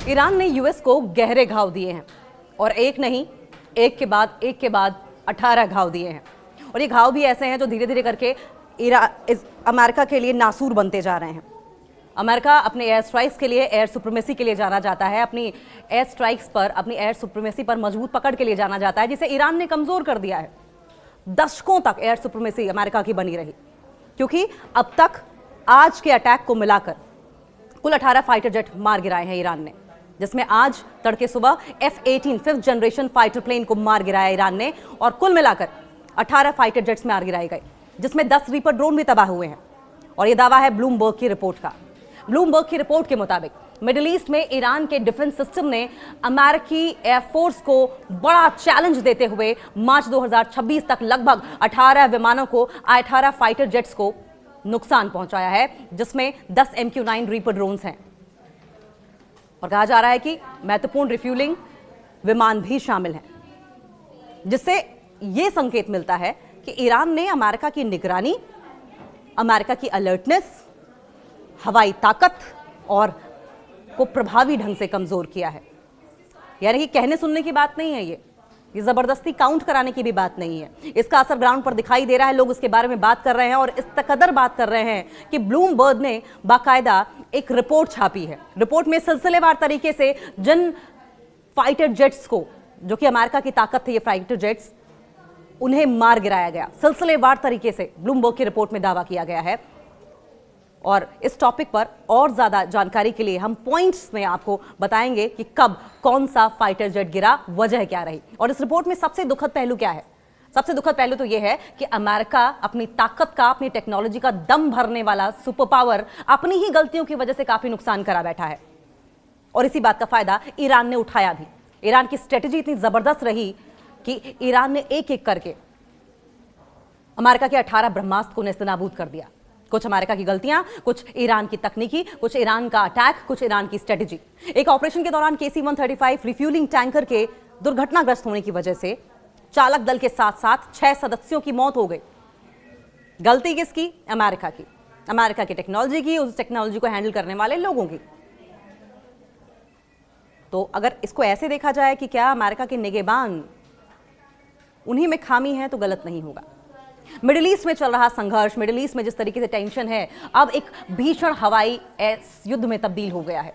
Iran ने US को गहरे घाव दिए हैं और एक नहीं, एक के बाद 18 घाव दिए हैं। और ये घाव भी ऐसे हैं जो धीरे धीरे करके अमेरिका के लिए नासूर बनते जा रहे हैं। अमेरिका अपने एयर स्ट्राइक्स के लिए, एयर सुप्रीमेसी के लिए जाना जाता है, अपनी एयर स्ट्राइक्स पर, अपनी एयर सुप्रीमेसी पर मजबूत पकड़ के लिए जाना जाता है, जिसे ईरान ने कमजोर कर दिया है। दशकों तक एयर सुप्रीमेसी अमेरिका की बनी रही, क्योंकि अब तक आज के अटैक को मिलाकर कुल 18 फाइटर जेट मार गिराए हैं ईरान ने, जिसमें आज तड़के सुबह F-18 5th generation fighter plane को मार गिराया ईरान ने, और कुल मिलाकर 18 फाइटर जेट्स मार गिराए गए, जिसमें 10 रीपर ड्रोन भी तबाह हुए हैं। और यह दावा है ब्लूमबर्ग की रिपोर्ट का। ब्लूमबर्ग की रिपोर्ट के मुताबिक मिडिल ईस्ट में ईरान के डिफेंस सिस्टम ने अमेरिकी एयरफोर्स को बड़ा चैलेंज देते हुए मार्च 2026 तक लगभग 18 विमानों को, 18 फाइटर जेट्स को नुकसान पहुंचाया है, जिसमें 10 MQ-9 रीपर ड्रोन्स हैं। और कहा जा रहा है कि महत्वपूर्ण रिफ्यूलिंग विमान भी शामिल हैं, जिससे यह संकेत मिलता है कि ईरान ने अमेरिका की निगरानी, अमेरिका की अलर्टनेस, हवाई ताकत और को प्रभावी ढंग से कमजोर किया है। यानी कि कहने सुनने की बात नहीं है, ये जबरदस्ती काउंट कराने की भी बात नहीं है। इसका असर ग्राउंड पर दिखाई दे रहा है, लोग इसके बारे में बात कर रहे हैं और इस कदर बात कर रहे हैं कि ब्लूमबर्ग ने बाकायदा एक रिपोर्ट छापी है। रिपोर्ट में सिलसिलेवार तरीके से जिन फाइटर जेट्स को, जो कि अमेरिका की ताकत थे ये फाइटर जेट्स, उन्हें मार गिराया गया, सिलसिलेवार तरीके से ब्लूमबर्ग की रिपोर्ट में दावा किया गया है। और इस टॉपिक पर और ज्यादा जानकारी के लिए हम पॉइंट्स में आपको बताएंगे कि कब कौन सा फाइटर जेट गिरा, वजह क्या रही, और इस रिपोर्ट में सबसे दुखद पहलू क्या है। सबसे दुखद पहलू तो यह है कि अमेरिका अपनी ताकत का, अपनी टेक्नोलॉजी का दम भरने वाला सुपर पावर अपनी ही गलतियों की वजह से काफी नुकसान करा बैठा है, और इसी बात का फायदा ईरान ने उठाया भी। ईरान की स्ट्रेटेजी इतनी जबरदस्त रही कि ईरान ने एक एक करके अमेरिका के 18 ब्रह्मास्त्र को नेस्तनाबूद कर दिया। कुछ अमेरिका की गलतियां, कुछ ईरान की तकनीकी, कुछ ईरान का अटैक, कुछ ईरान की स्ट्रेटेजी। एक ऑपरेशन के दौरान KC-135 रिफ्यूलिंग टैंकर के दुर्घटनाग्रस्त होने की वजह से चालक दल के साथ साथ 6 सदस्यों की मौत हो गई। गलती किसकी? अमेरिका की, अमेरिका की टेक्नोलॉजी की, उस टेक्नोलॉजी को हैंडल करने वाले लोगों की। तो अगर इसको ऐसे देखा जाए कि क्या अमेरिका के निगहबान उन्हीं में खामी है, तो गलत नहीं होगा। मिडिल ईस्ट में चल रहा संघर्ष, मिडिल ईस्ट में जिस तरीके से टेंशन है, अब एक भीषण हवाई युद्ध में तब्दील हो गया है।